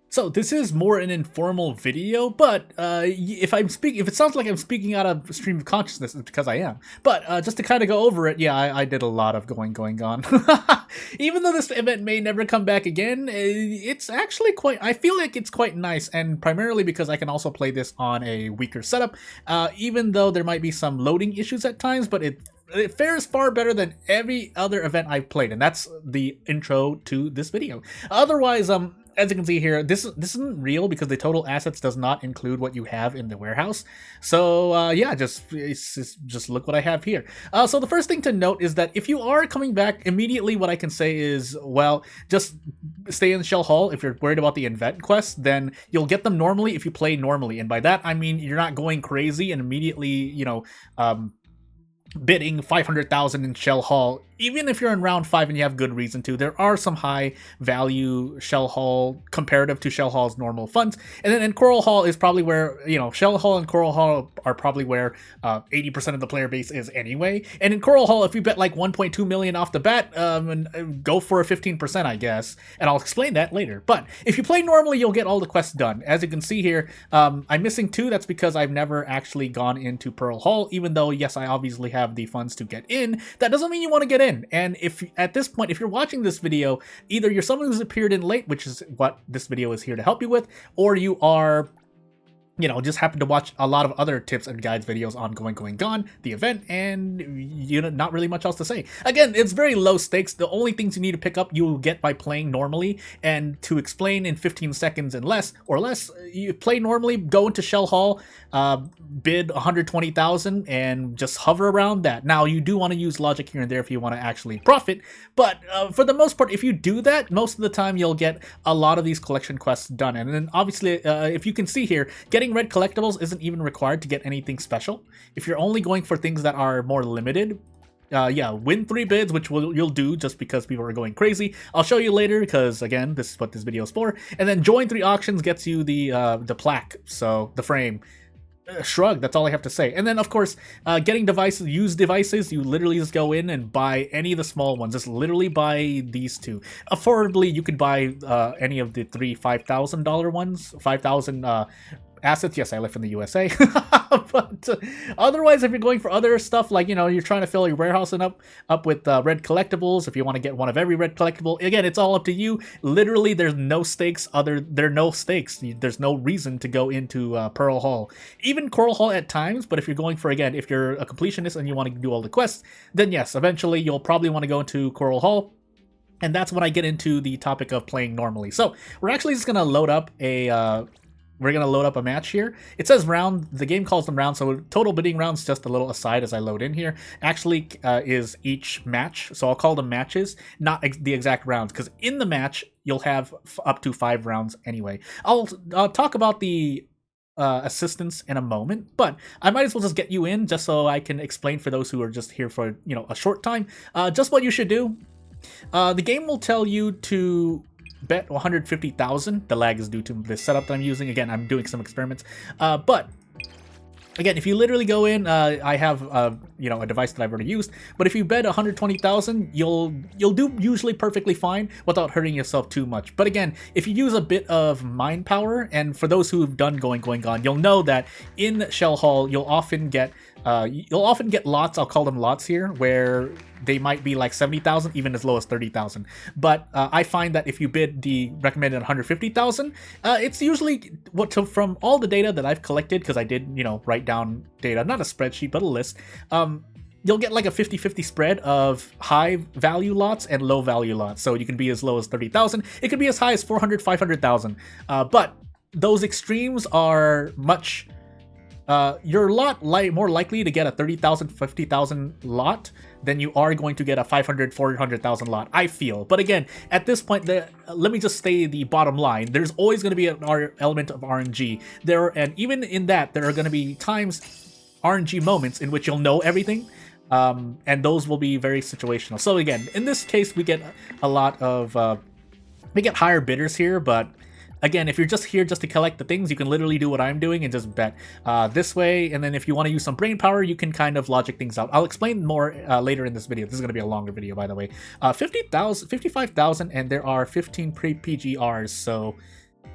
So this is more an informal video, but if it sounds like I'm speaking out of stream of consciousness, it's because I am. But just to kind of go over it, yeah, I did a lot of going, gone. Even though this event may never come back again, it's actually quite. I feel like it's quite nice, and primarily because I can also play this on a weaker setup. Even though there might be some loading issues at times, but it fares far better than every other event I've played, and that's the intro to this video. Otherwise, as you can see here, this isn't real because the total assets does not include what you have in the warehouse. So yeah, just look what I have here. So the first thing to note is that if you are coming back immediately, what I can say is, well, just stay in Shell Hall. If you're worried about the event quests, then you'll get them normally if you play normally, and by that I mean you're not going crazy and immediately, bidding 500,000 in Shell Hall, even if you're in round 5 and you have good reason to. There are some high value Shell Hall comparative to Shell Hall's normal funds. And then in Coral Hall is probably where, Shell Hall and Coral Hall are probably where 80% of the player base is anyway. And in Coral Hall, if you bet like 1.2 million off the bat, and go for a 15%, I guess. And I'll explain that later. But if you play normally, you'll get all the quests done. As you can see here, I'm missing 2. That's because I've never actually gone into Pearl Hall, even though, yes, I obviously have the funds to get in. That doesn't mean you want to get in. And if at this point, if you're watching this video, either you're someone who's appeared in late, which is what this video is here to help you with, or you are, just happen to watch a lot of other tips and guides videos on Going Gone, the event, and not really much else to say. Again, it's very low stakes. The only things you need to pick up, you will get by playing normally. And to explain in 15 seconds and less, you play normally, go into Shell Hall, bid 120,000, and just hover around that. Now, you do want to use logic here and there if you want to actually profit, but for the most part, if you do that, most of the time you'll get a lot of these collection quests done. And then obviously, if you can see here, getting red collectibles isn't even required to get anything special. If you're only going for things that are more limited, yeah, win 3 bids, which you'll do just because people are going crazy. I'll show you later because, again, this is what this video is for. And then join 3 auctions gets you the plaque, so the frame. Shrug, that's all I have to say. And then, of course, getting used devices, you literally just go in and buy any of the small ones. Just literally buy these 2. Affordably, you could buy any of the 3 $5,000 ones, 5,000 assets. Yes, I live in the USA. But otherwise, if you're going for other stuff, like, you're trying to fill your warehouse up with red collectibles, if you want to get one of every red collectible, again, it's all up to you. Literally, there's no stakes. There are no stakes. There's no reason to go into Pearl Hall. Even Coral Hall at times, but if you're going for, again, if you're a completionist and you want to do all the quests, then yes, eventually you'll probably want to go into Coral Hall. And that's when I get into the topic of playing normally. So we're actually just going to load up a match here. It says round, the game calls them rounds, so total bidding rounds, just a little aside as I load in here, actually is each match. So I'll call them matches, not the exact rounds, because in the match, you'll have up to 5 rounds anyway. I'll talk about the assistance in a moment, but I might as well just get you in just so I can explain for those who are just here for, a short time, just what you should do. The game will tell you to bet 150,000. The lag is due to the setup that I'm using. Again, I'm doing some experiments. But again, if you literally go in, I have a device that I've already used. But if you bet 120,000, you'll do usually perfectly fine without hurting yourself too much. But again, if you use a bit of mind power, and for those who've done Going Gone, you'll know that in Shell Hall you'll often get lots. I'll call them lots here, where they might be like 70,000, even as low as 30,000. But I find that if you bid the recommended 150,000, it's usually from all the data that I've collected, because I did write down data, not a spreadsheet but a list. You'll get like a 50-50 spread of high value lots and low value lots. So you can be as low as 30,000. It could be as high as 400, 500,000. But those extremes are much. You're a lot more likely to get a 30,000, 50,000 lot than you are going to get a 500, 400,000 lot, I feel. But again, at this point, let me just say the bottom line. There's always going to be an element of RNG. And even in that, there are going to be times, RNG moments, in which you'll know everything. And those will be very situational. So again, in this case, we get a lot of, we get higher bidders here, but again, if you're just here just to collect the things, you can literally do what I'm doing and just bet this way. And then if you want to use some brain power, you can kind of logic things out. I'll explain more later in this video. This is going to be a longer video, by the way. 55,000, and there are 15 pre-PGRs. So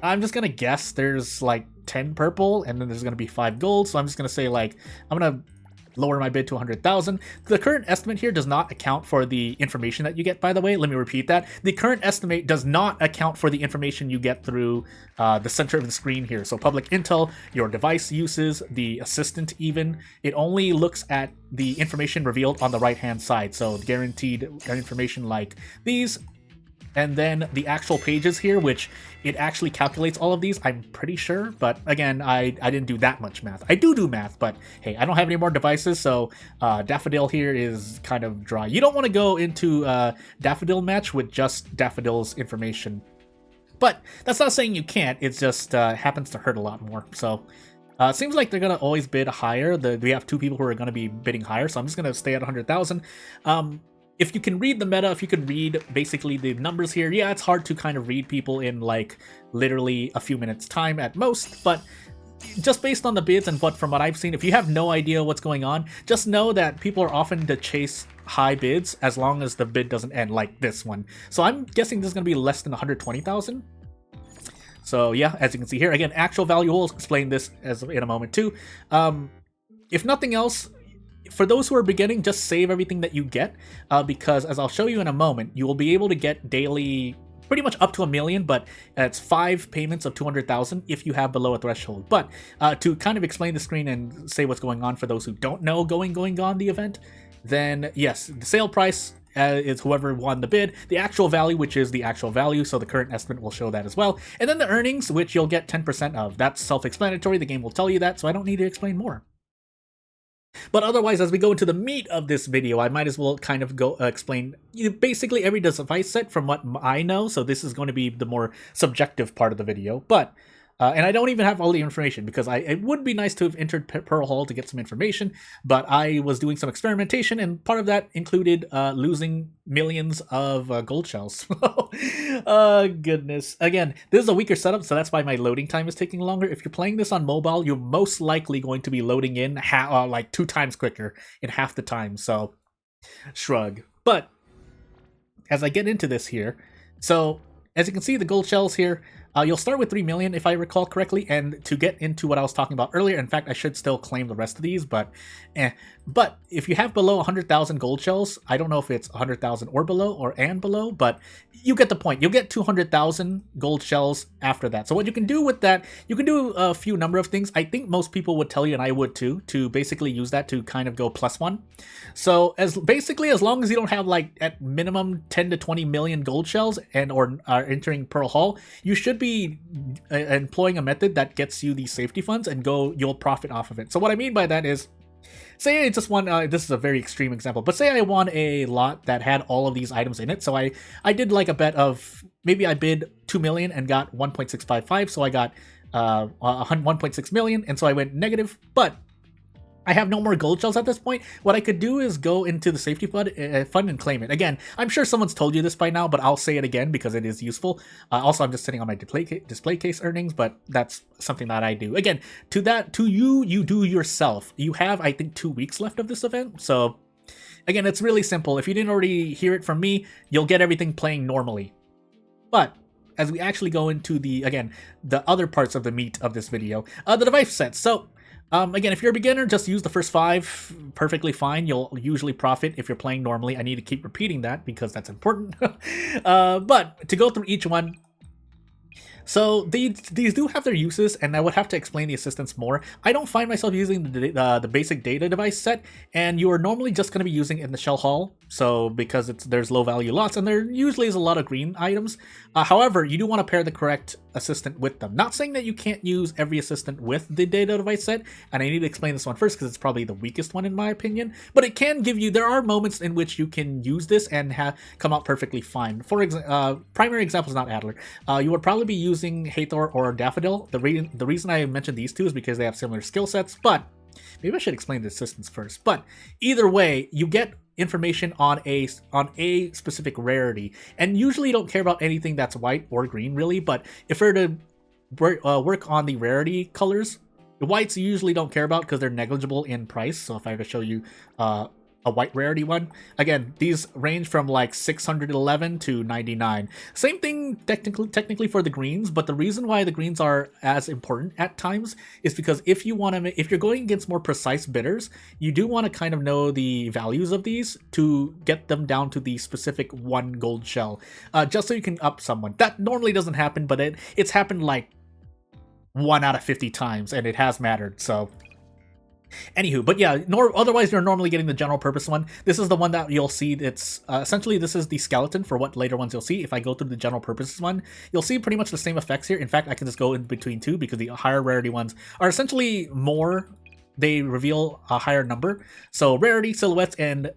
I'm just gonna guess there's like 10 purple, and then there's gonna be 5 gold. So I'm just gonna say like I'm gonna lower my bid to 100,000. The current estimate here does not account for the information that you get, by the way. Let me repeat that. The current estimate does not account for the information you get through the center of the screen here. So public intel, your device uses, the assistant even. It only looks at the information revealed on the right-hand side. So guaranteed information like these. And then the actual pages here, which it actually calculates all of these, I'm pretty sure. But again, I didn't do that much math. I do math, but hey, I don't have any more devices, so Daffodil here is kind of dry. You don't want to go into Daffodil match with just Daffodil's information. But that's not saying you can't, it just happens to hurt a lot more. So it seems like they're going to always bid higher. We have 2 people who are going to be bidding higher, so I'm just going to stay at 100,000. If you can read the meta, if you can read basically the numbers here, yeah, it's hard to kind of read people in like literally a few minutes time at most, but just based on the bids and from what I've seen, if you have no idea what's going on, just know that people are often to chase high bids as long as the bid doesn't end like this one. So I'm guessing this is going to be less than 120,000. So yeah, as you can see here, again, actual value, we'll explain this as in a moment too. If nothing else, for those who are beginning, just save everything that you get, because as I'll show you in a moment, you will be able to get daily, pretty much up to 1 million, but it's 5 payments of 200,000 if you have below a threshold. But to kind of explain the screen and say what's going on for those who don't know going on the event, then yes, the sale price is whoever won the bid, the actual value, which is the actual value, so the current estimate will show that as well, and then the earnings, which you'll get 10% of. That's self-explanatory, the game will tell you that, so I don't need to explain more. But otherwise, as we go into the meat of this video, I might as well kind of go explain basically every device set from what I know. So this is going to be the more subjective part of the video. But and I don't even have all the information because it would be nice to have entered Pearl Hall to get some information, but I was doing some experimentation, and part of that included losing millions of gold shells. Oh, goodness. Again, this is a weaker setup, so that's why my loading time is taking longer. If you're playing this on mobile, you're most likely going to be loading in like 2 times quicker in half the time, so shrug. But as I get into this here, so as you can see, the gold shells here, you'll start with 3 million if I recall correctly, and to get into what I was talking about earlier, in fact, I should still claim the rest of these, but But if you have below 100,000 gold shells, I don't know if it's 100,000 or below, but you get the point. You'll get 200,000 gold shells after that. So what you can do with that, you can do a few number of things. I think most people would tell you, and I would too, to basically use that to kind of go +1. So as long as you don't have like at minimum 10 to 20 million gold shells and or are entering Pearl Hall, you should be employing a method that gets you these safety funds and you'll profit off of it. So what I mean by that is, say I just won, this is a very extreme example, but say I won a lot that had all of these items in it. So I did like a bet of, maybe I bid 2 million and got 1.655. So I got 1.6 million. And so I went negative, but I have no more gold shells at this point. What I could do is go into the safety fund and claim it. Again, I'm sure someone's told you this by now, but I'll say it again because it is useful. Also, I'm just sitting on my display case earnings, but that's something that I do. Again, you do yourself. You have, I think, 2 weeks left of this event. So again, it's really simple. If you didn't already hear it from me, you'll get everything playing normally. But as we actually go into the other parts of the meat of this video, the device sets. So again, if you're a beginner, just use the first 5, perfectly fine. You'll usually profit if you're playing normally. I need to keep repeating that because that's important. But to go through each one, so these do have their uses, and I would have to explain the assistance more. I don't find myself using the basic data device set, and you are normally just going to be using it in the shell hall. So because there's low value lots, and there usually is a lot of green items. However, you do want to pair the correct assistant with them. Not saying that you can't use every assistant with the data device set, and I need to explain this one first because it's probably the weakest one in my opinion. But it can give you, there are moments in which you can use this and come out perfectly fine. For example, primary example is not Adler. You would probably be using Hathor or Daffodil. The reason I mentioned these two is because they have similar skill sets, but maybe I should explain the assistants first. But either way, you get information on a specific rarity, and usually you don't care about anything that's white or green really. But if we're to work on the rarity colors, the whites you usually don't care about because they're negligible in price. So if I were to show you a white rarity one. Again, these range from like 611 to 99. Same thing technically for the greens, but the reason why the greens are as important at times is because if you want to, if you're going against more precise bidders, you do want to kind of know the values of these to get them down to the specific 1 gold shell, just so you can up someone. That normally doesn't happen, but it's happened like 1 out of 50 times, and it has mattered. So anywho, but yeah, otherwise you're normally getting the general purpose one. This is the one that you'll see. It's essentially, this is the skeleton for what later ones you'll see. If I go through the general purpose one, you'll see pretty much the same effects here. In fact, I can just go in between two because the higher rarity ones are essentially more, they reveal a higher number. So rarity, silhouettes, and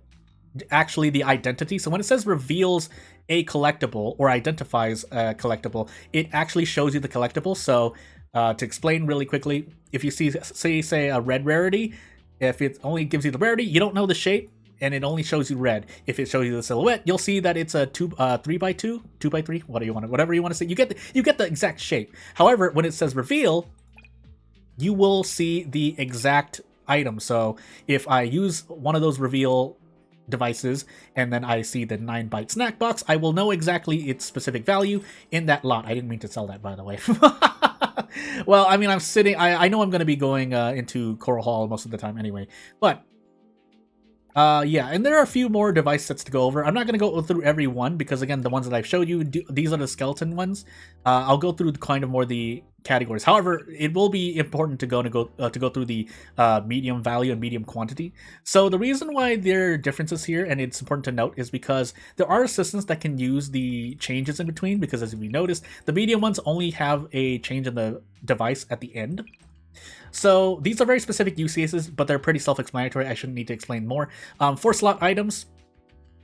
actually the identity. So when it says reveals a collectible or identifies a collectible, it actually shows you the collectible. So to explain really quickly, if you see, say a red rarity, if it only gives you the rarity, you don't know the shape, and it only shows you red. If it shows you the silhouette, you'll see that it's a 3x2, 2x3, whatever you want to say. You get the exact shape. However, when it says reveal, you will see the exact item. So if I use one of those reveal devices and then I see the 9-byte snack box, I will know exactly its specific value in that lot. I didn't mean to sell that, by the way. Well, I mean, I know I'm going to be going into Coral Hall most of the time anyway, but yeah, and there are a few more device sets to go over. I'm not going to go through every one because, again, the ones that I've showed you, these are the skeleton ones. I'll go through kind of more the categories. However, it will be important to go through the medium value and medium quantity. So the reason why there are differences here, and it's important to note, is because there are assistants that can use the changes in between, because as we noticed, the medium ones only have a change in the device at the end. So these are very specific use cases, but they're pretty self-explanatory. I shouldn't need to explain more. 4-slot items,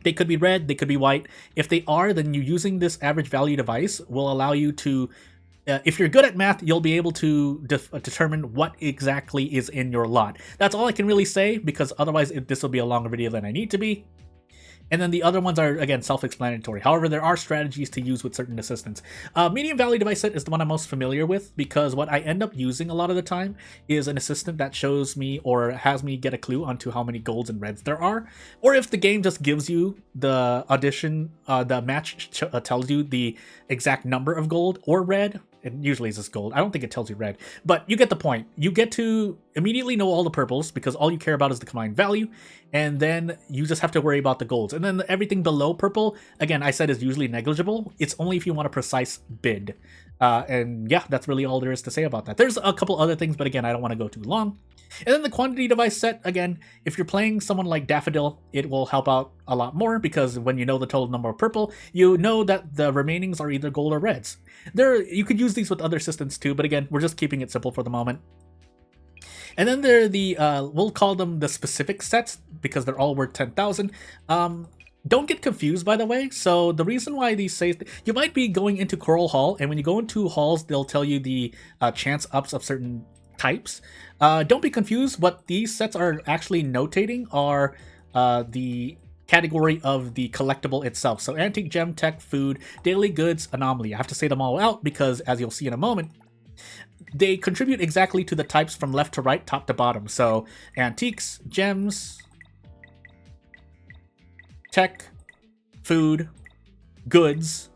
they could be red, they could be white. If they are, then you using this average value device will allow you to, if you're good at math, you'll be able to determine what exactly is in your lot. That's all I can really say, because otherwise this will be a longer video than I need to be. And then the other ones are, again, self-explanatory. However, there are strategies to use with certain assistants. Medium value device set is the one I'm most familiar with, because what I end up using a lot of the time is an assistant that shows me or has me get a clue onto how many golds and reds there are. Or if the game just gives you the addition, the match tells you the exact number of gold or red. It usually is just gold. I don't think it tells you red, but you get the point. You get to immediately know all the purples because all you care about is the combined value, and then you just have to worry about the golds. And then everything below purple, again, I said is usually negligible. It's only if you want a precise bid. And yeah, that's really all there is to say about that. There's a couple other things, but again, I don't want to go too long. And then the quantity device set, again, if you're playing someone like Daffodil, it will help out a lot more, because when you know the total number of purple, you know that the remainings are either gold or reds. You could use these with other assistants too, but again, we're just keeping it simple for the moment. And then there are the, we'll call them the specific sets, because they're all worth 10,000. Don't get confused, by the way. So the reason why these say, you might be going into Coral Hall, and when you go into halls, they'll tell you the chance ups of certain types. Don't be confused. What these sets are actually notating are the category of the collectible itself. So antique, gem, tech, food, daily goods, anomaly. I have to say them all out because, as you'll see in a moment, they contribute exactly to the types from left to right, top to bottom. So antiques, gems, tech, food, goods,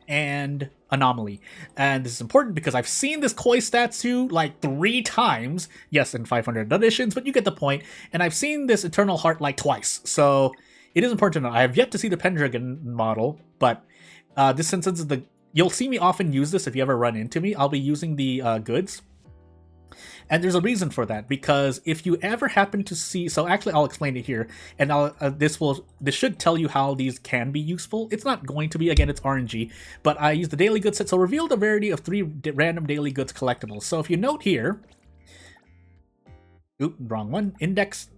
and anomaly. And this is important because I've seen this koi statue like 3 times. Yes, in 500 editions, but you get the point. And I've seen this eternal heart like twice. So it is important to know. I have yet to see the Pendragon model, but this instance is you'll see me often use this if you ever run into me. I'll be using the goods. And there's a reason for that, because if you ever happen to see, so actually I'll explain it here, and this should tell you how these can be useful. It's not going to be, again, it's RNG, but I use the daily goods set. So reveal the rarity of 3 random daily goods collectibles. So if you note here, oop, wrong one, index.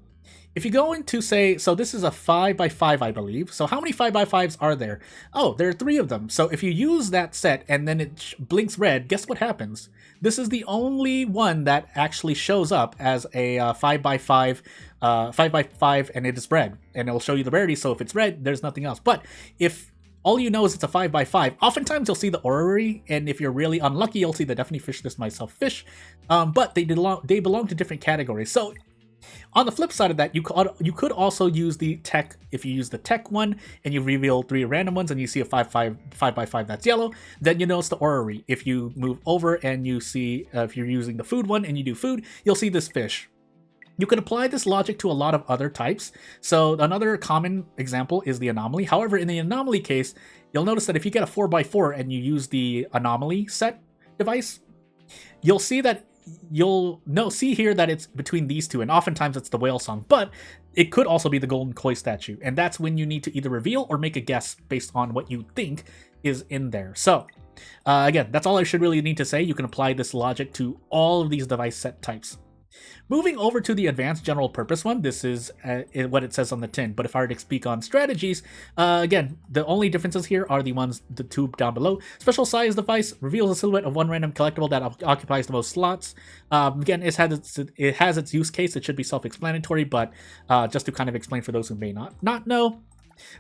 If you go into, say, so this is a 5x5, I believe. So how many 5x5s are there? Oh, there are 3 of them. So if you use that set and then it blinks red, guess what happens? This is the only one that actually shows up as a 5x5, 5x5, and it is red. And it'll show you the rarity, so if it's red, there's nothing else. But if all you know is it's a 5x5, oftentimes you'll see the orrery, and if you're really unlucky, you'll see the definitely fish this myself fish. But they belong to different categories. So On the flip side of that, you could also use the tech. If you use the tech one and you reveal 3 random ones and you see a 5 by 5 that's yellow, then you notice the orrery. If you move over and you see if you're using the food one and you do food, you'll see this fish. You can apply this logic to a lot of other types. So another common example is the anomaly. However, in the anomaly case, you'll notice that if you get a 4x4 and you use the anomaly set device, you'll see that see here that it's between these two, and oftentimes it's the whale song, but it could also be the golden koi statue, and that's when you need to either reveal or make a guess based on what you think is in there. So again, that's all I should really need to say. You can apply this logic to all of these device set types. Moving over to the advanced general purpose one, this is what it says on the tin, but if I were to speak on strategies, again, the only differences here are the two down below. Special size device reveals a silhouette of one random collectible that occupies the most slots. Again, it has its use case. It should be self-explanatory, but just to kind of explain for those who may not know.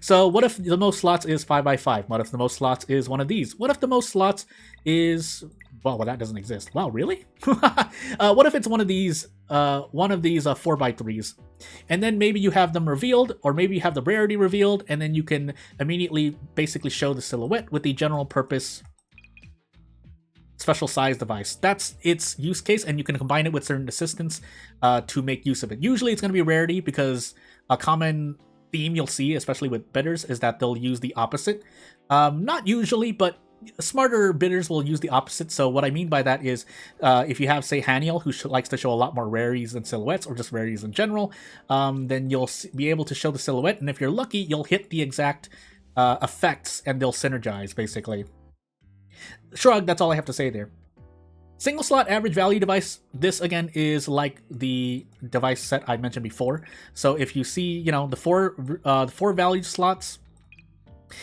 So what if the most slots is 5x5? What if the most slots is one of these? What if the most slots is... Well, that doesn't exist. Wow, really? What if it's one of these 4x3s? And then maybe you have them revealed, or maybe you have the rarity revealed, and then you can immediately basically show the silhouette with the general purpose special size device. That's its use case, and you can combine it with certain assistants to make use of it. Usually it's going to be rarity, because a common theme you'll see, especially with bidders, is that they'll use the opposite. Not usually, but smarter bidders will use the opposite. So what I mean by that is if you have, say, Haniel, who likes to show a lot more rarities than silhouettes, or just rarities in general, then you'll be able to show the silhouette, and if you're lucky, you'll hit the exact effects, and they'll synergize, basically. Shrug, that's all I have to say there. Single slot average value device, this again is like the device set I mentioned before. So if you see, the four value slots,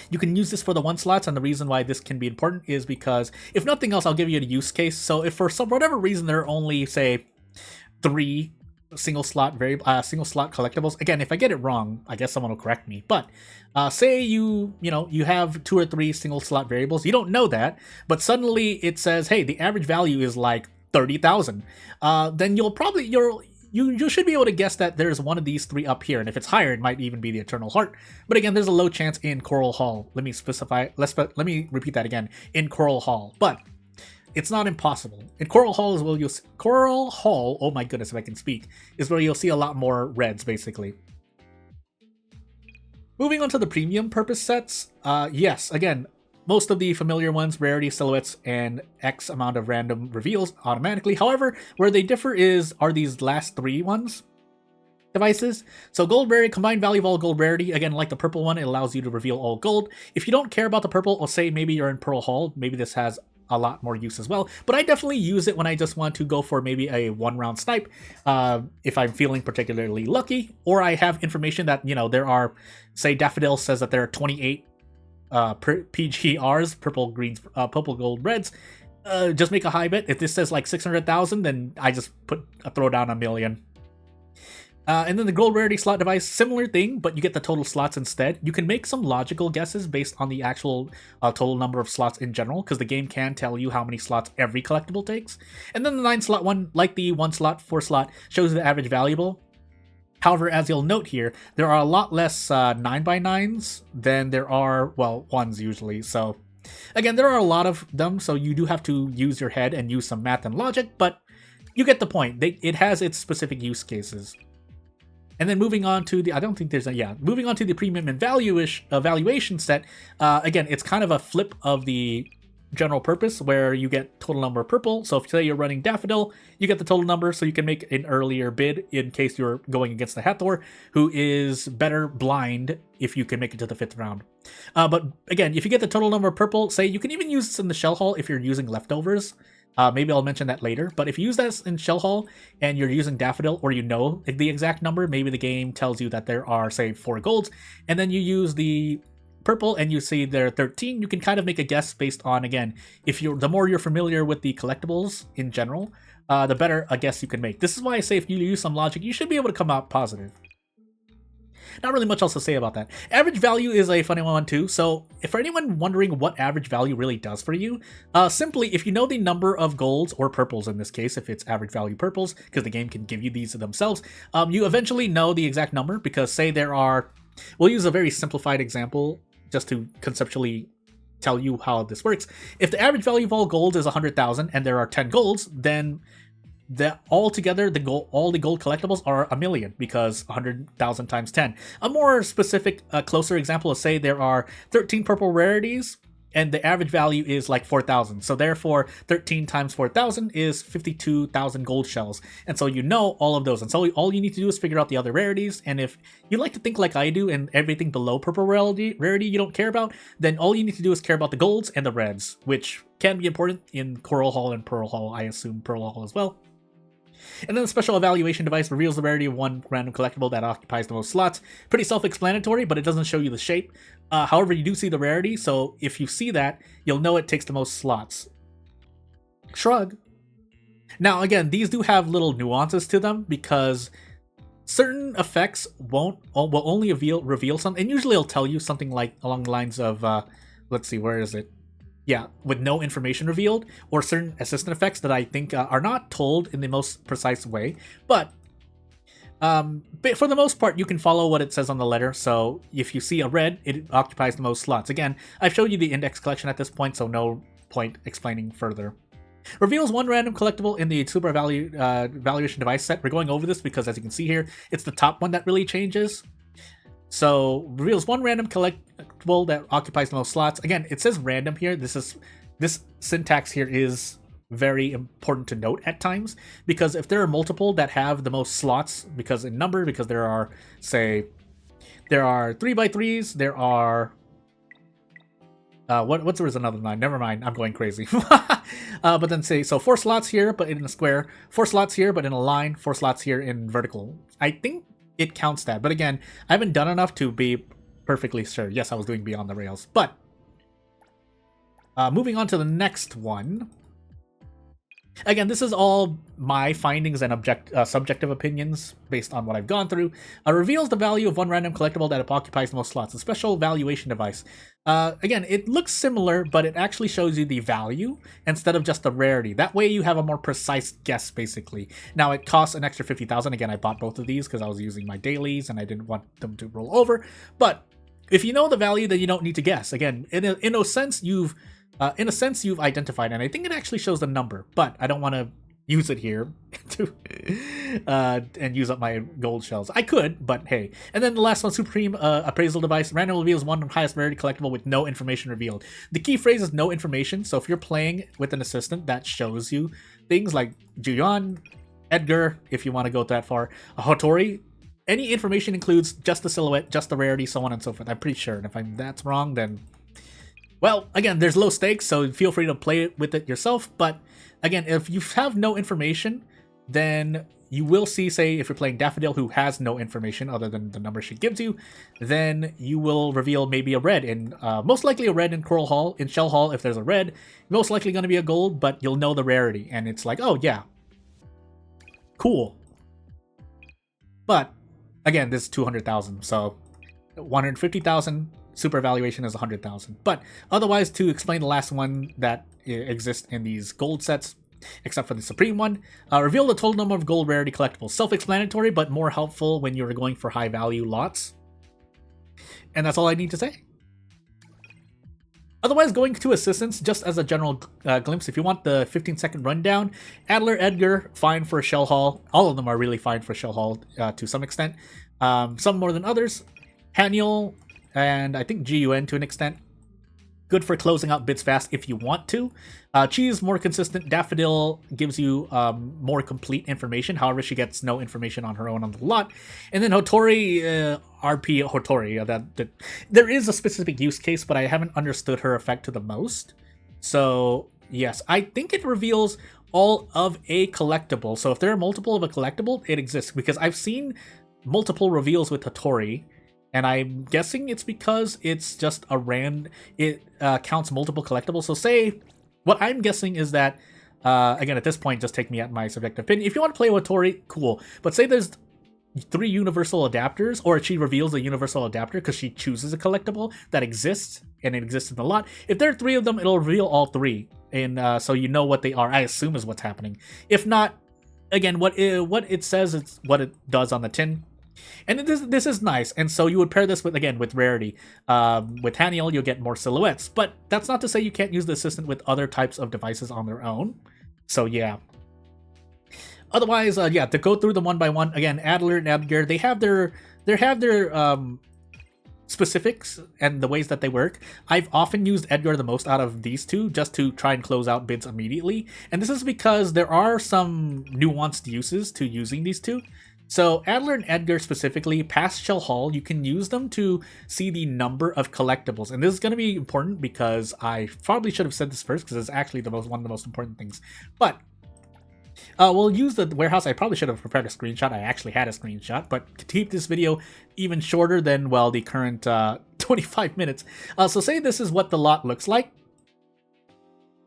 you can use this for the 1 slots, and the reason why this can be important is because, if nothing else, I'll give you a use case. So if for whatever reason there are only, say, 3 single slot collectibles, again, if I get it wrong, I guess someone will correct me, but say you have 2 or 3 single slot variables, you don't know that, but suddenly it says, hey, the average value is like 30,000, then you should be able to guess that there's one of these 3 up here, and if it's higher, it might even be the Eternal Heart. But again, there's a low chance in Coral Hall. Let me repeat that again. In Coral Hall, but it's not impossible. In Coral Hall is where Coral Hall. Oh my goodness, if I can speak, is where you'll see a lot more reds, basically. Moving on to the premium purpose sets. Yes, again, most of the familiar ones, rarity, silhouettes, and X amount of random reveals automatically. However, where they differ are these last 3 ones devices. So gold rarity, combined value of all gold rarity. Again, like the purple one, it allows you to reveal all gold. If you don't care about the purple, or say maybe you're in Pearl Hall, maybe this has a lot more use as well. But I definitely use it when I just want to go for maybe a 1-round snipe, if I'm feeling particularly lucky, or I have information that, there are, say, Daffodil says that there are 28 PGRs, purple, greens, purple, gold, reds. Just make a high bet. If this says like 600,000, then I just throw down 1 million. And then the gold rarity slot device, similar thing, but you get the total slots instead. You can make some logical guesses based on the actual total number of slots in general, because the game can tell you how many slots every collectible takes. And then the 9 slot one, like the 1 slot, 4 slot, shows the average valuable. However, as you'll note here, there are a lot less 9x9s than there are, well, 1s usually. So again, there are a lot of them, so you do have to use your head and use some math and logic, but you get the point. It has its specific use cases. And then moving on to moving on to the premium and evaluation set. Again, it's kind of a flip of the general purpose, where you get total number of purple. So if, say, you're running Daffodil, you get the total number, so you can make an earlier bid in case you're going against the Hathor, who is better blind if you can make it to the 5th round. But again, if you get the total number of purple, say, you can even use this in the Shell Hall if you're using leftovers. Maybe I'll mention that later, but if you use that in Shell Hall and you're using Daffodil, or you know the exact number, maybe the game tells you that there are, say, 4 golds, and then you use the purple and you see there are 13, you can kind of make a guess based on, again, the more you're familiar with the collectibles in general, the better a guess you can make. This is why I say if you use some logic, you should be able to come out positive. not really much else to say about that. Average value is a funny one too. So if for anyone wondering what average value really does for you, simply if you know the number of golds or purples in this case, if it's average value purples, because the game can give you these themselves, you eventually know the exact number because say there are, we'll use a very simplified example just to conceptually tell you how this works. If the average value of all golds is 100,000 and there are 10 golds, then altogether all the gold collectibles are 1,000,000 because 100,000 times 10. A more specific, closer example is say there are 13 purple rarities and the average value is like 4,000. So therefore 13 times 4,000 is 52,000 gold shells. And so you know all of those. And so all you need to do is figure out the other rarities. And if you like to think like I do and everything below purple rarity you don't care about, then all you need to do is care about the golds and the reds, which can be important in Coral Hall and Pearl Hall. I assume Pearl Hall as well. And then the special evaluation device reveals the rarity of one random collectible that occupies the most slots. Pretty self-explanatory, but it doesn't show you the shape. However, you do see the rarity, so if you see that, you'll know it takes the most slots. Shrug. Now, again, these do have little nuances to them because certain effects will only reveal something, and usually it'll tell you something like along the lines of, let's see, where is it? Yeah, with no information revealed, or certain assistant effects that I think are not told in the most precise way. But for the most part, you can follow what it says on the letter. So if you see a red, it occupies the most slots. Again, I've showed you the index collection at this point, so no point explaining further. Reveals one random collectible in the super valuation device set. We're going over this because, as you can see here, it's the top one that really changes. So reveals one random collectible that occupies the most slots. Again, it says random here. This syntax here is very important to note at times because if there are multiple that have the most slots, because there are 3x3s, there are what's there is another line. Never mind, I'm going crazy. But then say so 4 slots here, but in a square, 4 slots here, but in a line, 4 slots here in vertical. I think it counts that, but again, I haven't done enough to be perfectly sure. Yes, I was doing Beyond the Rails, but moving on to the next one. Again, this is all my findings and subjective opinions based on what I've gone through. Reveals the value of one random collectible that occupies the most slots. A special valuation device. Again, it looks similar, but it actually shows you the value instead of just the rarity. That way you have a more precise guess, basically. Now, it costs an extra 50,000. Again, I bought both of these because I was using my dailies and I didn't want them to roll over. But if you know the value, then you don't need to guess. Again, in a sense, you've identified, and I think it actually shows the number, but I don't want to use it here to and use up my gold shells. I could, but hey. And then the last one, Supreme Appraisal Device. Random reveals one highest rarity collectible with no information revealed. The key phrase is no information, so if you're playing with an assistant, that shows you things like Jiuyuan, Edgar, if you want to go that far, Hotori. Any information includes just the silhouette, just the rarity, so on and so forth. I'm pretty sure, and if that's wrong, then well, again, there's low stakes, so feel free to play with it yourself. But again, if you have no information, then you will see, say, if you're playing Daffodil, who has no information other than the number she gives you, then you will reveal maybe a red, and most likely a red in Coral Hall. In Shell Hall, if there's a red, most likely going to be a gold, but you'll know the rarity, and it's like, oh yeah, cool. But again, this is 200,000, so 150,000. Super evaluation is 100,000. But otherwise, to explain the last one that exists in these gold sets, except for the Supreme one, reveal the total number of gold rarity collectibles. Self-explanatory, but more helpful when you're going for high value lots. And that's all I need to say. Otherwise, going to assistants, just as a general glimpse, if you want the 15-second rundown, Adler, Edgar, fine for Shell Hall. All of them are really fine for Shell Hall to some extent. Some more than others. Haniel, and I think Jiuyuan to an extent. Good for closing out bits fast if you want to. Chiz, more consistent. Daffodil gives you more complete information. However, she gets no information on her own on the lot. And then Hotori, RP Hotori. There is a specific use case, but I haven't understood her effect to the most. So, yes, I think it reveals all of a collectible. So if there are multiple of a collectible, it exists. Because I've seen multiple reveals with Hotori, and I'm guessing it's because it's just it counts multiple collectibles. So say, what I'm guessing is that, again, at this point, just take me at my subjective opinion. If you want to play with Hotori, cool. But say there's 3 universal adapters, or she reveals a universal adapter because she chooses a collectible that exists and it exists in the lot. If there are 3 of them, it'll reveal all 3, and so you know what they are. I assume is what's happening. If not, again, what it says is what it does on the tin. And this is nice, and so you would pair this with, again, with rarity. With Haniel, you'll get more silhouettes, but that's not to say you can't use the assistant with other types of devices on their own. So yeah. Otherwise, yeah, to go through them one by one, again, Adler and Edgar, they have their specifics and the ways that they work. I've often used Edgar the most out of these two, just to try and close out bids immediately, and this is because there are some nuanced uses to using these two. So Adler and Edgar specifically, past Shell Hall, you can use them to see the number of collectibles. And this is going to be important because I probably should have said this first because it's actually one of the most important things. But we'll use the warehouse. I probably should have prepared a screenshot. I actually had a screenshot, but to keep this video even shorter than, well, the current 25 minutes. So say this is what the lot looks like.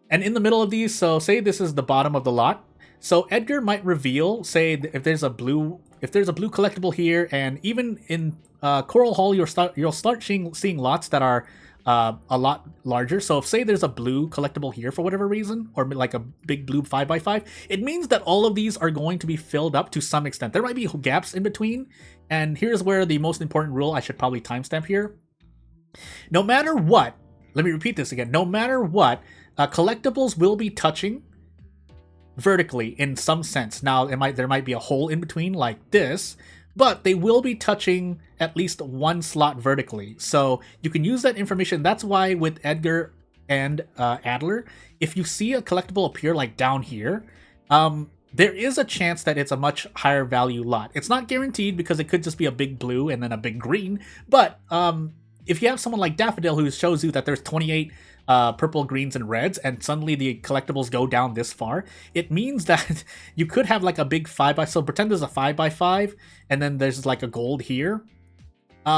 And in the middle of these, so say this is the bottom of the lot. So Edgar might reveal, say, if there's a blue collectible here, and even in Coral Hall, you'll start seeing lots that are a lot larger. So if, say, there's a blue collectible here for whatever reason, or like a big blue 5x5, it means that all of these are going to be filled up to some extent. There might be gaps in between, and here's where the most important rule, I should probably timestamp here. No matter what, let me repeat this again, no matter what, collectibles will be touching vertically in some sense. Now there might be a hole in between like this, but they will be touching at least one slot vertically. So you can use that information. That's why with Edgar and Adler, if you see a collectible appear like down here, there is a chance that it's a much higher value lot. It's not guaranteed because it could just be a big blue and then a big green, but if you have someone like Daffodil who shows you that there's 28 purple, greens, and reds, and suddenly the collectibles go down this far, it means that you could have like a big 5x, so pretend there's a 5x5, and then there's like a gold here.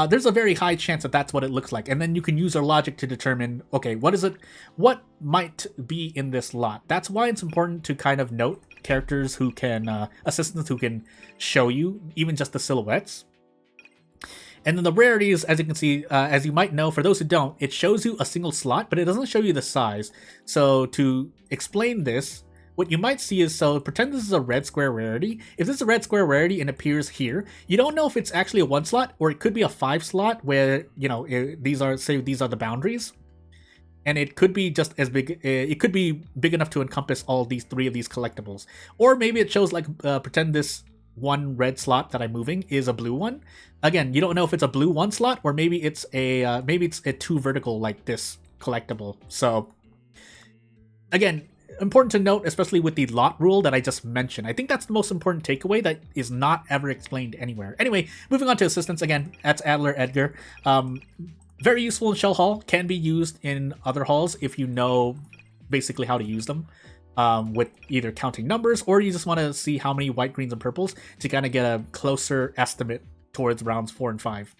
There's a very high chance that that's what it looks like, and then you can use our logic to determine, okay, what might be in this lot. That's why it's important to kind of note characters who can, assistants who can show you even just the silhouettes. And then the rarities, as you can see, as you might know, for those who don't, it shows you a single slot, but it doesn't show you the size. So to explain this, what you might see is, so pretend this is a red square rarity. If this is a red square rarity and appears here, you don't know if it's actually a 1 slot or it could be a 5 slot where, you know, these are the boundaries. And it could be just as big, it could be big enough to encompass all these 3 of these collectibles. Or maybe it shows like, pretend this one red slot that I'm moving is a blue one. Again, you don't know if it's a blue 1 slot or maybe it's a 2 vertical like this collectible. So again, important to note, especially with the lot rule that I just mentioned. I think that's the most important takeaway that is not ever explained anywhere. Anyway, moving on to assistants again. That's Adler, Edgar. Very useful in Shell Hall. Can be used in other halls if you know basically how to use them. With either counting numbers or you just want to see how many white, greens, and purples to kind of get a closer estimate towards rounds 4 and 5.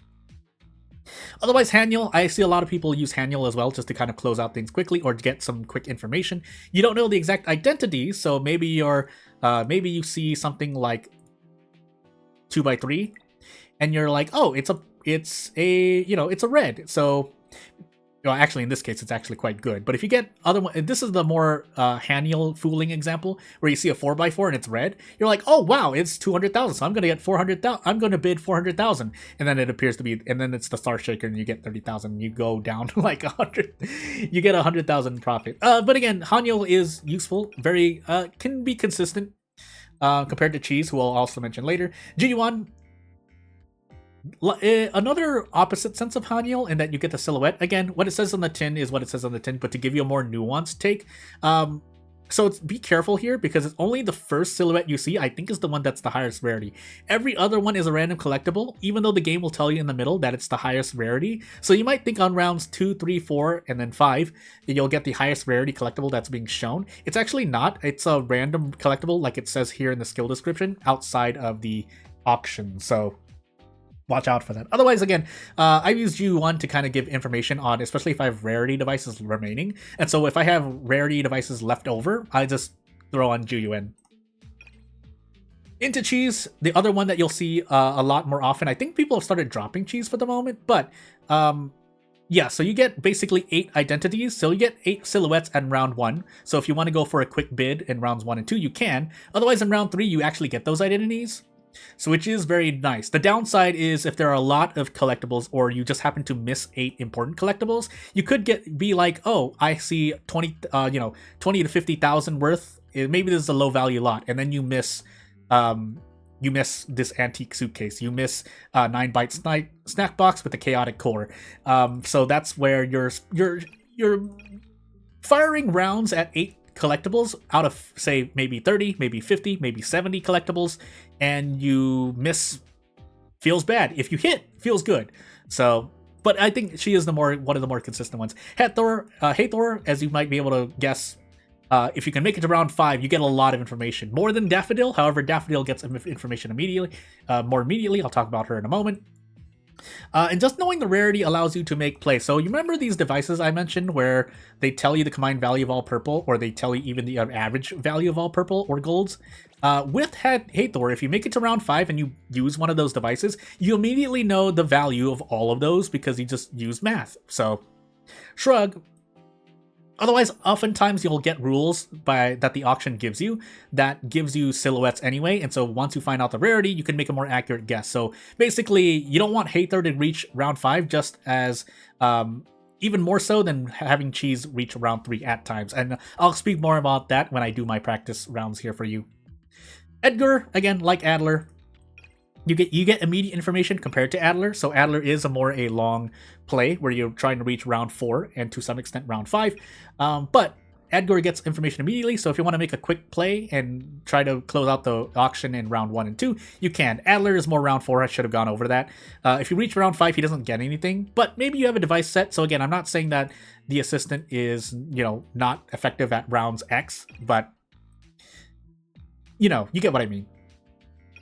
Otherwise, Haniel, I see a lot of people use Haniel as well just to kind of close out things quickly or to get some quick information. You don't know the exact identity, so maybe you see something like 2x3 and you're like, oh, it's a red. So, well, actually, in this case, it's actually quite good. But if you get other one, this is the more Haniel fooling example where you see a 4x4 and it's red. You're like, oh wow, it's 200,000, so I'm gonna get 400,000. I'm gonna bid 400,000, and then it appears to be, and then it's the Star Shaker, and you get 30,000. You go down to like 100. You get 100,000 profit. But again, Haniel is useful. Very can be consistent compared to Chiz, who I'll also mention later. Jiuyuan. Another opposite sense of Haniel in that you get the silhouette. Again, what it says on the tin is what it says on the tin, but to give you a more nuanced take. So be careful here because it's only the first silhouette you see, I think, is the one that's the highest rarity. Every other one is a random collectible, even though the game will tell you in the middle that it's the highest rarity. So you might think on rounds 2, 3, 4, and then 5, that you'll get the highest rarity collectible that's being shown. It's actually not. It's a random collectible, like it says here in the skill description, outside of the auction. So watch out for that. Otherwise, again, I've used Jiuyuan to kind of give information on, especially if I have rarity devices remaining. And so if I have rarity devices left over, I just throw on Jiuyuan. Into Chiz, the other one that you'll see a lot more often. I think people have started dropping Chiz for the moment, but yeah, so you get basically 8 identities. So you get 8 silhouettes in round 1. So if you want to go for a quick bid in rounds 1 and 2, you can. Otherwise, in round 3, you actually get those identities, so which is very nice. The downside is if there are a lot of collectibles or you just happen to miss 8 important collectibles, you could be like, oh, I see 20 to 50,000 worth. Maybe this is a low value lot, and then you miss this antique suitcase. You miss 9-byte snack box with a chaotic core. So that's where you're firing rounds at 8 collectibles out of, say, maybe 30, maybe 50, maybe 70 collectibles, and you miss. Feels bad. If you hit, feels good. So, but I think she is one of the more consistent ones. Hathor, as you might be able to guess, if you can make it to round 5, you get a lot of information. More than Daffodil. However, Daffodil gets information more immediately. I'll talk about her in a moment. And just knowing the rarity allows you to make plays. So you remember these devices I mentioned where they tell you the combined value of all purple, or they tell you even the average value of all purple or golds? With Hathor, if you make it to round 5 and you use one of those devices, you immediately know the value of all of those because you just use math. So, shrug. Otherwise, oftentimes you'll get rules that the auction gives you that gives you silhouettes anyway, and so once you find out the rarity, you can make a more accurate guess. So basically, you don't want Hathor to reach round 5 just as even more so than having Chiz reach round 3 at times, and I'll speak more about that when I do my practice rounds here for you. Edgar, again, like Adler, you get immediate information compared to Adler. So Adler is a long play where you're trying to reach round 4 and to some extent round 5. But Edgar gets information immediately. So if you want to make a quick play and try to close out the auction in round 1 and 2, you can. Adler is more round 4. I should have gone over that. If you reach round 5, he doesn't get anything. But maybe you have a device set. So again, I'm not saying that the assistant is, not effective at rounds X, but you get what I mean.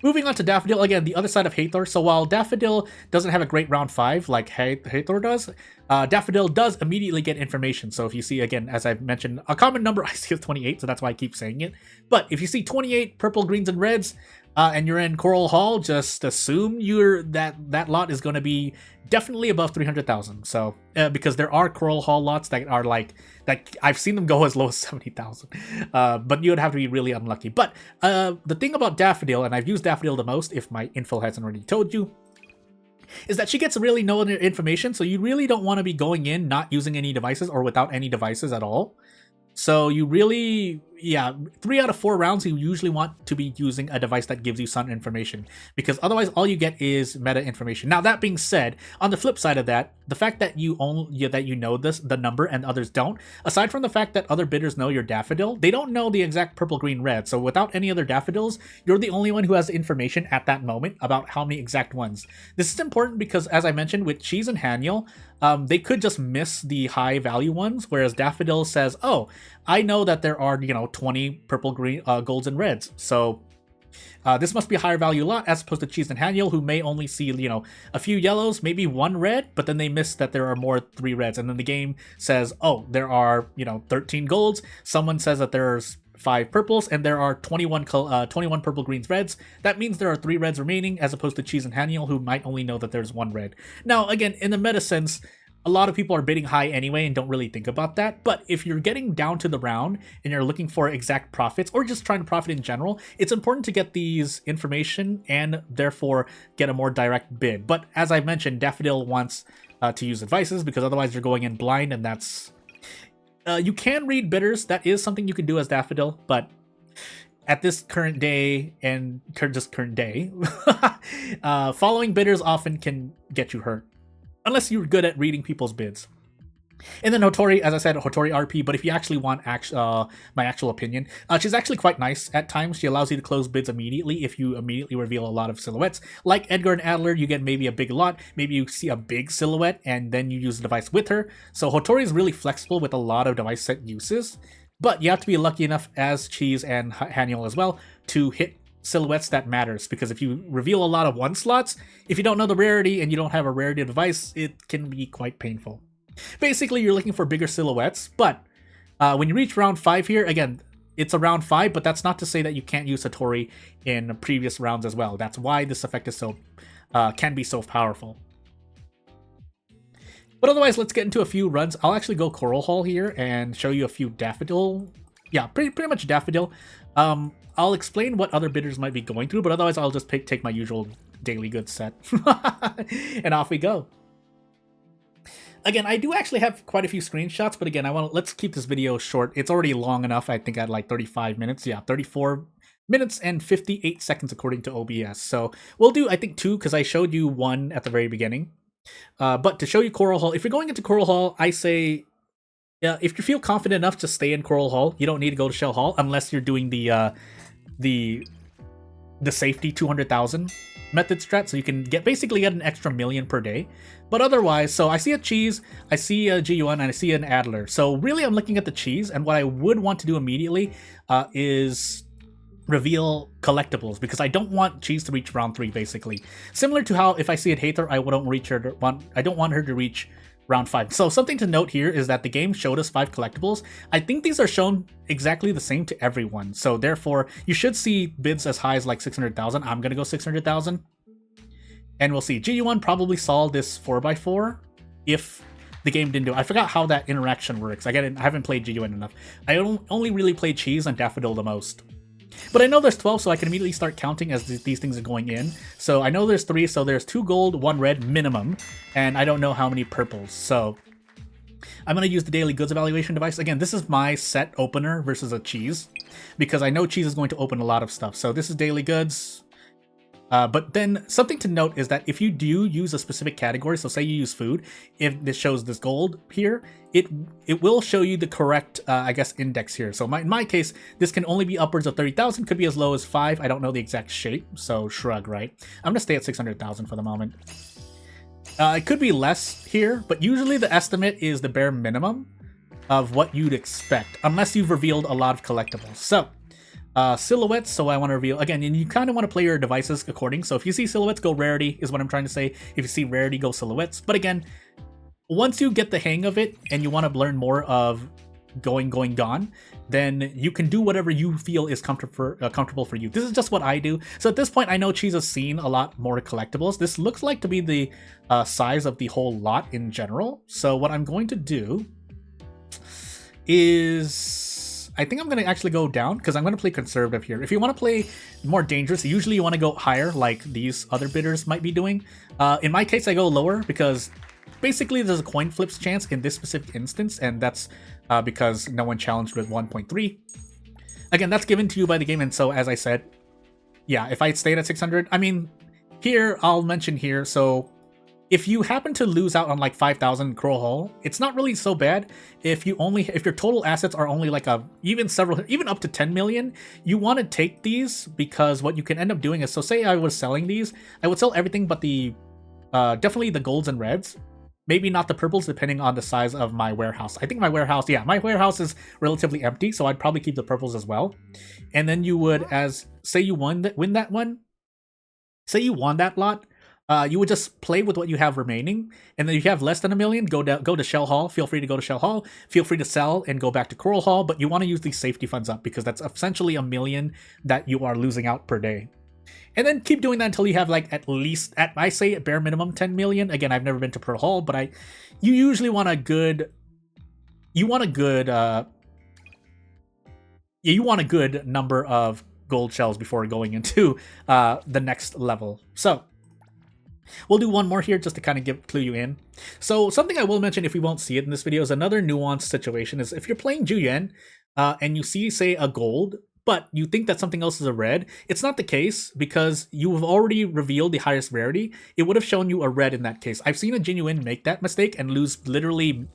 Moving on to Daffodil, again, the other side of Hathor. So while Daffodil doesn't have a great round 5 like Hathor does, Daffodil does immediately get information. So if you see, again, as I've mentioned, a common number I see is 28, so that's why I keep saying it. But if you see 28 purple, greens, and reds, and you're in Coral Hall, just assume that lot is going to be definitely above 300,000. So because there are Coral Hall lots that are that I've seen them go as low as 70,000, but you would have to be really unlucky. But the thing about Daffodil, and I've used Daffodil the most, if my info hasn't already told you, is that she gets really no information. So you really don't want to be going in not using any devices or without any devices at all. So you really, 3 out of 4 rounds, you usually want to be using a device that gives you some information, because otherwise all you get is meta information. Now, that being said, on the flip side of that, the fact that you know the number and others don't, aside from the fact that other bidders know your Daffodil, they don't know the exact purple, green, red. So without any other Daffodils, you're the only one who has information at that moment about how many exact ones. This is important because, as I mentioned, with Chiz and Haniel, they could just miss the high value ones, whereas Daffodil says, oh, I know that there are, 20 purple, green, golds, and reds. So this must be a higher value lot as opposed to Chiz and Haniel, who may only see, a few yellows, maybe 1 red, but then they miss that there are more 3 reds. And then the game says, oh, there are, 13 golds. Someone says that there's 5 purples, and there are 21 purple, greens, reds. That means there are 3 reds remaining, as opposed to Chiz and Haniel, who might only know that there's 1 red. Now, again, in the meta sense, a lot of people are bidding high anyway and don't really think about that. But if you're getting down to the round and you're looking for exact profits or just trying to profit in general, it's important to get these information and therefore get a more direct bid. But as I mentioned, Daffodil wants to use advices because otherwise you're going in blind, and that's... you can read bidders. That is something you can do as Daffodil, but at this current day and current day, following bidders often can get you hurt. Unless you're good at reading people's bids. And then Hotori, as I said, Hotori RP, but if you actually want my actual opinion, she's actually quite nice at times. She allows you to close bids immediately if you immediately reveal a lot of silhouettes. Like Edgar and Adler, you get maybe a big lot, maybe you see a big silhouette, and then you use the device with her. So Hotori is really flexible with a lot of device set uses, but you have to be lucky enough, as Chiz and Haniel as well, to hit silhouettes that matters, because if you reveal a lot of 1 slots, if you don't know the rarity and you don't have a rarity device, it can be quite painful. Basically, you're looking for bigger silhouettes, but when you reach round 5 here, again, it's a round 5, but that's not to say that you can't use Hotori in previous rounds as well. That's why this effect is so can be so powerful. But otherwise, let's get into a few runs. I'll actually go Coral Hall here and show you a few Daffodil. Yeah, pretty much Daffodil. I'll explain what other bidders might be going through, but otherwise I'll just take my usual daily goods set. And off we go. Again, I do actually have quite a few screenshots, but again, let's keep this video short. It's already long enough. I think I had like 35 minutes. Yeah, 34 minutes and 58 seconds according to OBS. So we'll do, I think, 2 because I showed you 1 at the very beginning. But to show you Coral Hall, if you're going into Coral Hall, I say, if you feel confident enough to stay in Coral Hall, you don't need to go to Shell Hall unless you're doing the safety 200,000 method strat, so you can basically get an extra million per day. But otherwise, so I see a Chiz, I see a Jiuyuan, and I see an Adler. So really, I'm looking at the Chiz, and what I would want to do immediately is reveal collectibles, because I don't want Chiz to reach round 3, basically. Similar to how if I see a Hathor, I don't want her to reach round 5. So something to note here is that the game showed us 5 collectibles. I think these are shown exactly the same to everyone. So therefore, you should see bids as high as like 600,000. I'm going to go 600,000. And we'll see. Jiuyuan probably saw this 4x4 if the game didn't do it. I forgot how that interaction works. I haven't played Jiuyuan enough. I only really played Chiz and Daffodil the most. But I know there's 12, so I can immediately start counting as these things are going in. So I know there's 3, so there's 2 gold, 1 red minimum, and I don't know how many purples. So I'm going to use the daily goods evaluation device. Again, this is my set opener versus a Chiz, because I know Chiz is going to open a lot of stuff. So this is daily goods. But then something to note is that if you do use a specific category, so say you use food, if this shows this gold here, it will show you the correct, I guess, index here. So in my case, this can only be upwards of 30,000, could be as low as 5. I don't know the exact shape, so shrug, right? I'm going to stay at 600,000 for the moment. It could be less here, but usually the estimate is the bare minimum of what you'd expect, unless you've revealed a lot of collectibles. So silhouettes, so I want to reveal again, and you kind of want to play your devices according. So if you see silhouettes, go rarity is what I'm trying to say. If you see rarity, go silhouettes. But again, once you get the hang of it and you want to learn more of going, gone, then you can do whatever you feel is comfortable for you. This is just what I do. So at this point, I know Chiz has seen a lot more collectibles. This looks like to be the size of the whole lot in general. So what I'm going to do is, I think I'm going to actually go down because I'm going to play conservative here. If you want to play more dangerous, usually you want to go higher like these other bidders might be doing. In my case, I go lower because basically there's a coin flips chance in this specific instance, and that's because no one challenged with 1.3. Again, that's given to you by the game, and so as I said, yeah, if I stayed at 600, I mean, here, I'll mention here, so if you happen to lose out on like 5,000 Crow Hall, it's not really so bad. If your total assets are only like even up to 10 million, you want to take these, because what you can end up doing is, so say I was selling these, I would sell everything but the definitely the golds and reds, maybe not the purples, depending on the size of my warehouse. I think my warehouse, yeah, my warehouse is relatively empty, so I'd probably keep the purples as well. And then you would, as say you win that one, say you won that lot, you would just play with what you have remaining, and then if you have less than a million, go to Shell Hall. Feel free to go to Shell Hall. Feel free to sell and go back to Coral Hall, but you want to use these safety funds up, because that's essentially a million that you are losing out per day. And then keep doing that until you have like at least, I say at bare minimum 10 million. Again, I've never been to Pearl Hall, but you usually want a good number of gold shells before going into the next level. So we'll do one more here just to kind of clue you in. So something I will mention, if we won't see it in this video, is another nuanced situation is if you're playing Jiuyuan and you see, say, a gold, but you think that something else is a red, it's not the case, because you have already revealed the highest rarity. It would have shown you a red in that case. I've seen a Jiuyuan make that mistake and lose literally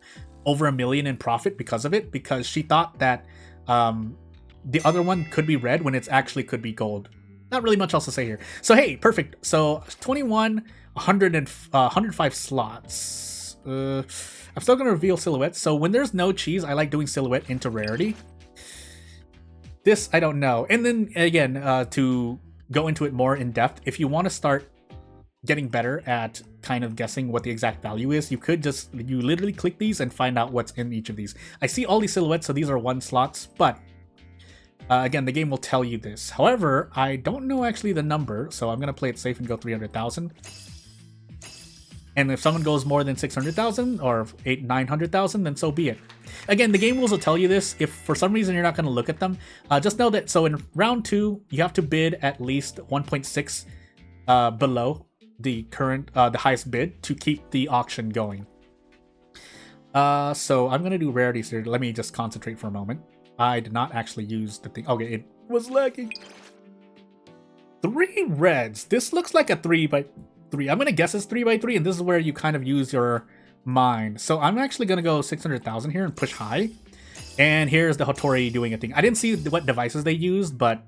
over $1 million in profit because of it, because she thought that the other one could be red when it's actually could be gold. Not really much else to say here. So hey, perfect. So 21, 105 slots. I'm still going to reveal silhouettes. So when there's no Chiz, I like doing silhouette into rarity. This, I don't know. And then again, to go into it more in depth, if you want to start getting better at kind of guessing what the exact value is, you literally click these and find out what's in each of these. I see all these silhouettes, so these are 1 slots, but Again, the game will tell you this. However, I don't know actually the number, so I'm going to play it safe and go 300,000. And if someone goes more than 600,000 or 900,000, then so be it. Again, the game rules will tell you this. If for some reason you're not going to look at them, just know that, so in round 2, you have to bid at least 1.6 below the current, the highest bid to keep the auction going. So I'm going to do rarities here. Let me just concentrate for a moment. I did not actually use the thing. Okay, it was lagging. 3 reds. This looks like a 3x3. I'm going to guess it's 3x3, and this is where you kind of use your mind. So I'm actually going to go 600,000 here and push high. And here's the Hotori doing a thing. I didn't see what devices they used, but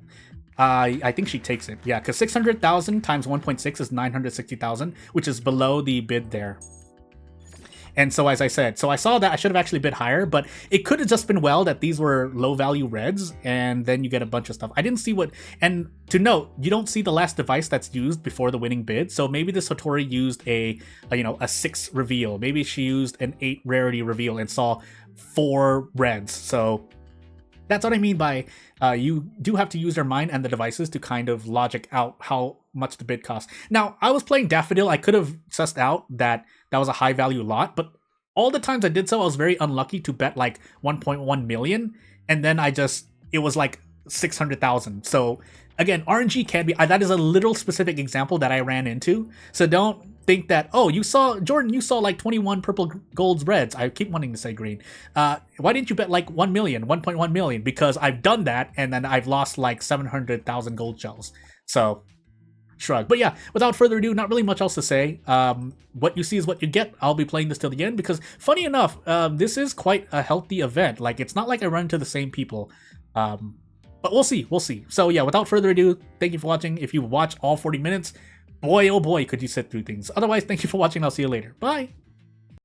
I think she takes it. Yeah, because 600,000 times 1.6 is 960,000, which is below the bid there. And so, as I said, so I saw that I should have actually bid higher, but it could have just been well that these were low value reds, and then you get a bunch of stuff. I didn't see what, and to note, you don't see the last device that's used before the winning bid. So maybe this Hotori used a 6 reveal. Maybe she used an 8 rarity reveal and saw 4 reds. So that's what I mean by you do have to use your mind and the devices to kind of logic out how much the bid costs. Now, I was playing Daffodil. I could have sussed out that was a high value lot, but all the times I did so, I was very unlucky to bet like 1.1 million, and then it was like 600,000. So again, RNG can be, that is a little specific example that I ran into. So don't think that, oh, you saw, Jordan, you saw like 21 purple, golds, reds. I keep wanting to say green. Why didn't you bet like 1 million, 1.1 million? Because I've done that, and then I've lost like 700,000 gold shells. So shrug. But yeah, without further ado, not really much else to say. What you see is what you get. I'll be playing this till the end because, funny enough, this is quite a healthy event. Like, it's not like I run into the same people. But we'll see. So yeah, without further ado, thank you for watching. If you watch all 40 minutes, boy, oh boy, could you sit through things. Otherwise, thank you for watching. I'll see you later. Bye.